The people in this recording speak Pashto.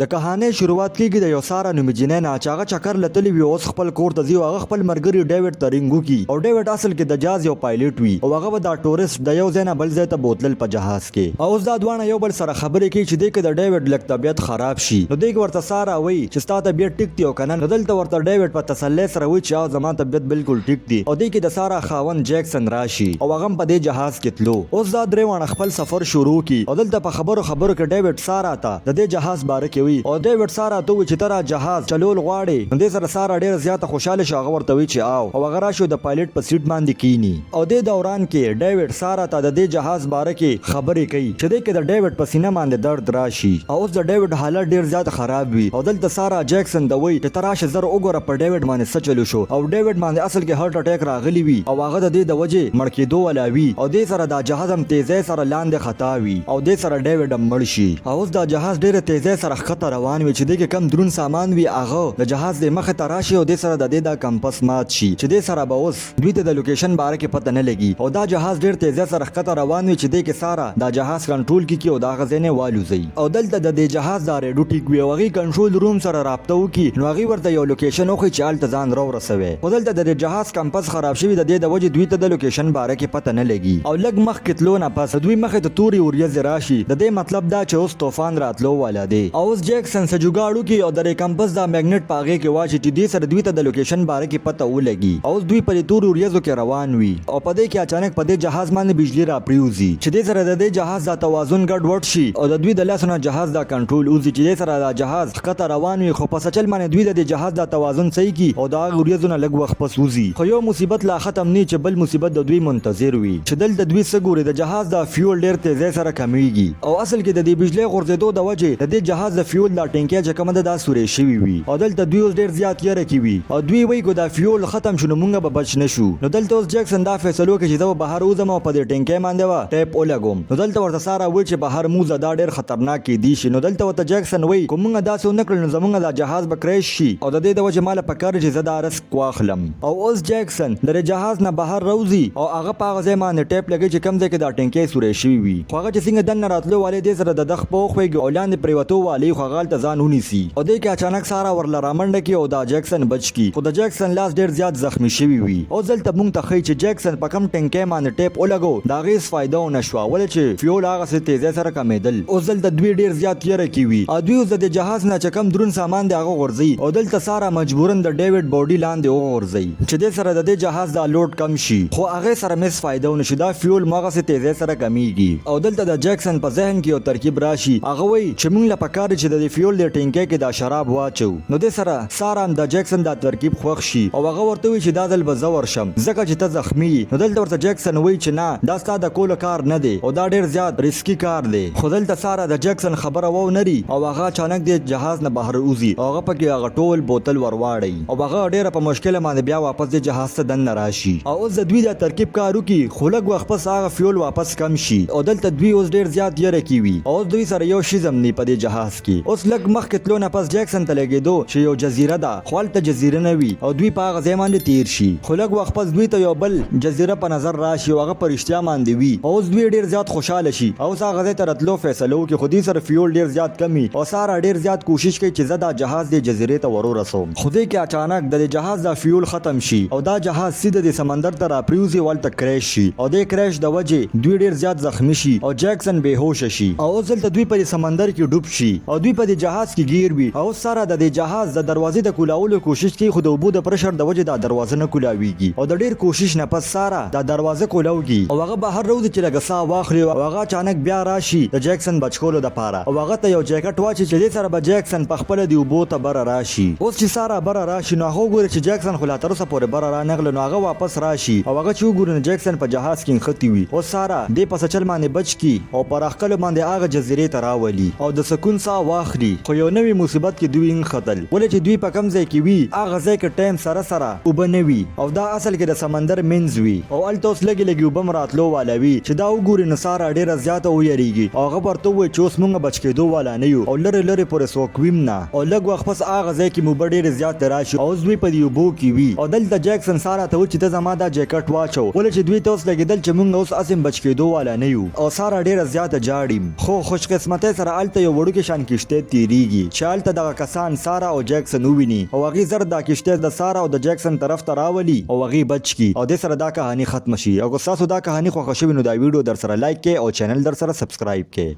د کہانی شروعات کیږي د یو ساره نومي جنۍ نه چې هغه چکر لتلی وي اوس خپل کور ته ځي او هغه خپل مرګري ډیوډ ته رینګ وکړي او ډیوډ اصل کې د جاز یو پایلټ وي او هغه به دا ټورست د یو ځای نه بل ځای ته بوتلل په جهاز کې او اوس دا دواړه یو بل سره خبرې کوي چې د ډیوډ لږ طبیعت خراب شي نو دوی ورته ساره وایي چې ستا طبیعت ټیک دی او کنه نو دلته ورته ډیوډ په تسلی سره وایي چې زما طبیعت بالکل ټیک دی او دوی کې د ساره خاوند جیکسن راشي او هغه په دې جهاز کې تلو اوس دا درې وانه خپل سفر شروع کی او دلته په خبرو کې ډیوډ ساره ته د دې جهاز باره کې وی او ډیوډ ساره ته وی چې ترا جهاز چلول غواړي نو دې سره ساره ډیره زیاته خوشاله شو هغه ورته وی چې او هغه راشو د پایلټ په سیټ باندې کینی او دې دوران کې ډیوډ ساره ته د دې جهاز باره کې خبرې کوي چې دې کې د ډیوډ په سینه باندې درد راشي او اوس د ډیوډ حالت ډیر زیات خراب وي او دلته ساره جیکسن د وی چې تراشه زر وګوره په ډیوډ باندې څه چلو شو او ډیوډ باندې اصل کې هارت اٹیک راغلی وي او هغه د دې د وجه مړ کېدو ولا وي او دې سره دا جهاز هم تیزه سره لاندې خطا وي او دې سره ډیوډ هم مړ شي او اوس دا جهاز ډیره تیزه سره خطر روان وي چې دې کې کم درون سامان وي هغه د جهاز د مخه تراشي او دې سره د دې دا کمپس مات شي چې دې سره به اوس دوی ته د لوکیشن باره کې پته نه لګي او دا جهاز ډیر تیزه سره خطر روان وي چې دې کې ساره دا جهاز کنټرول کی او دا غزنه والوزي او دلته د دې جهاز دا ریډو ټیک وی وغي کنټرول روم سره رابطه وکي نو هغه ورته یو لوکیشن خو چې آل تزان رو رسوي او دلته د جهاز کمپس خراب شوی د دې د وجه دوی ته د لوکیشن باره کې پته نه لګي او لګ مخ کتلو نه پس دوی مخه ته توري اوریز راشي د دې مطلب دا چې اوس طوفان راتلو والا دی او اوس جیکسن سجوګاړو کې او د کمپس دا میګنیټ پاغه کې واچي چې دې سره دوی ته د لوکیشن باره کې پته ولګي او اوس دوی په توري اوریزو کې روان وي او په دې کې اچانک په دې جهاز باندې بجلی را پریوزي چې دې سره د دې جهاز دا توازن ګډوډ شي او د دوی د لاسونو جهاز دا کنټرول اوزي چې دې سره دا جهاز خطر روان وي خو په سچل باندې دوی د جهاز دا توازن صحیح کی او دا اوریزونه لګ وخت پس وزي خو یو مصیبت لا ختم نه چې بل مصیبت د دوی منتظر وي چې دلته دوی سګوري د جهاز دا فیول ډیر تیزه سره کمیږي او اصل کې د دې بجلی غورځېدو د وجه د دې جهاز د فیول دا ټینکي چې کومه دا سورې شوی وي او دلته دوی اوس ډیر زیات یره کی وي او دوی وایي کو دا فیول ختم شونه مونږ به بچ نشو نو دلته اوس جیکسن دا فیصلو کې چې دا بهر وځم او په دې ټینکي باندې وا ټیپ ولګوم نو دلته ورته ساره وایي چې بهر موزه دا ډیر خطرناک دی شي نو دلته ورته جیکسن وایي کومه دا څو نکړل نو زمونږ دا جهاز به کریش شي او د دې د وجه مال پکار چې زدا رسک واخلم او اوس جیکسن د جهاز نه بهر روزي او هغه په ځای باندې ټیپ لګي چې کم ځای کې دا ټینکي سورې شوی وي خو هغه چې څنګه دن راتلو والي دې سره د دغ په خوېږي او لاندې پریوتو والي خو غال ته ځان ونیسي او دې کې اچانک ساره ورل رامنډه کې او دا جیکسن بچ کی خو د جیکسن لاس ډیر زیات زخمی شوی وي او ځلته مونږ ته خی چې جیکسن په کم ټینکي باندې ټیپ ولګو دا غیس فائدہ ونشو ولې چې فیول هغه څه تیزه سره کمیدل او ځلته دوی ډیر زیات یره کی وي او دوی د جهاز نه چې کم درون سامان دی هغه غورځي او دلته ساره مجبورن د ډیوډ باډي لاندې وغورځي چې دې سره د جهاز دا لوډ کم شي خو هغه سره مس فائدہ ونشي دا فیول ماغه څه تیزه سره کمیږي او دلته د جیکسن په ذهن کې یو ترکیب راشي هغه وایي چې موږ له پکار چې د فیول د ټینکي کې دا شراب واچو نو دې سره ساره د جیکسن دا ترکیب خوښ شي او هغه ورته وایي چې دا ځل به زور شم ځکه چې ته زخمی نو دلته ورته جیکسن وایي چې نه دا ستا د کول کار نه دی او دا ډیر زیات ریسکی کار دی خو دلته ساره د جیکسن خبره وو نری او هغه اچانک د جهاز نه بهر اوزي او هغه پکې هغه ټول بوتل ورواړي او هغه ډیره په مشکل باندې بیا واپس د جهاز ته دن راشي او اوس د دوی د ترکیب کارو کې خلک وخت پس هغه فیول واپس کم شي او دلته دوی اوس ډیر زیات یره کیوي او دوی سره یو شیزم نه په دې جهاز کې اوس لګ مخ کتلو نه پس جیکسن ته لګیدو چې یو جزیره ده خپلته جزیره نه وي او دوی په هغه ځای باندې تیر شي خو لګ وخت پس دوی ته یو بل جزیره په نظر راشي او هغه پرشتیا باندې وي او اوس دوی ډیر زیات خوشاله شي او هغه ځای ته راتلو فیصلو کې خودي سره فیول ډیر زیات کمی او ساره ډیر زیات کوشش کوي چې زدا جهاز د جزیره ته ورو رسوم خو دې کې اچانک د جهاز د فیول ختم شي او دا جهاز سیده د سمندر ته راپریوزي ولته کریش شي او د کریش د وجه دوی ډیر زیات زخمی شي او جیکسن بهوش شي او ځلته دوی په سمندر کې ډوب شي او دوی په جهاز کې گیر وي او ساره د جهاز د دروازې د کولاولو کوشش کوي خو د اوبو د پرشر د وجه د دروازه نه کولاويږي او د ډیر کوشش نه پس ساره د دروازه کولاوږي او هغه بهر روز چې لګ سا واخلي او هغه اچانک بیا راشي د جیکسن بچکولو د پاره او هغه ته یو جیکټ واچي چې سره به جیکسن په خپل دی اوبو ته بر راشي اوس چې ساره بر راشي نو هغه ګوري چې جیکسن خو لا تر اوسه پورې بر را نغله نو هغه واپس راشي او هغه چې ګوري جیکسن په جهاز کې ختی وي او ساره د پس چل باندې بچ کی او پر خپل باندې هغه جزیره ته راولي او د سکون سا واخلي خو یو نوې مصیبت کې دوی خطل ولې چې دوی په کم ځای کې وي هغه ځای کې ټایم سره سره وبنوي او دا اصل کې د سمندر منځ وي او الټوس لګي وبم راتلو والوي چې دا وګوري نو ساره ډیره زیاته ویریږي او هغه ورته وي چې اوس مونږ بچ کېدو والا نه یو او لری لری پورې سوکویم نه او لګ وخت پس هغه ځای کې مو ډیره زیات راشي او دوی په دی وبو کې وي او دلته جیکسن ساره ته و چې ته زما دا جیکټ واچو ولې چې دوی ته اوس لګیدل چې مونږ اوس اسیم بچ کېدو والا نه یو او ساره ډیره زیاته جاړیم خو خوش قسمته سره الته یو وړو کې شان کشته کشته تیریږي چې هلته دغه کسان سارا او جیکسن وویني او هغې زر دا کشته د سارا او د جیکسن طرف ته راولي او هغې بچ کی او دې سره دا کهاني ختم شي. او که تاسو دا کهاني خوښه شوې نو دا ویډیو در سره لایک کړئ او چینل در سره سبسکرایب کړئ.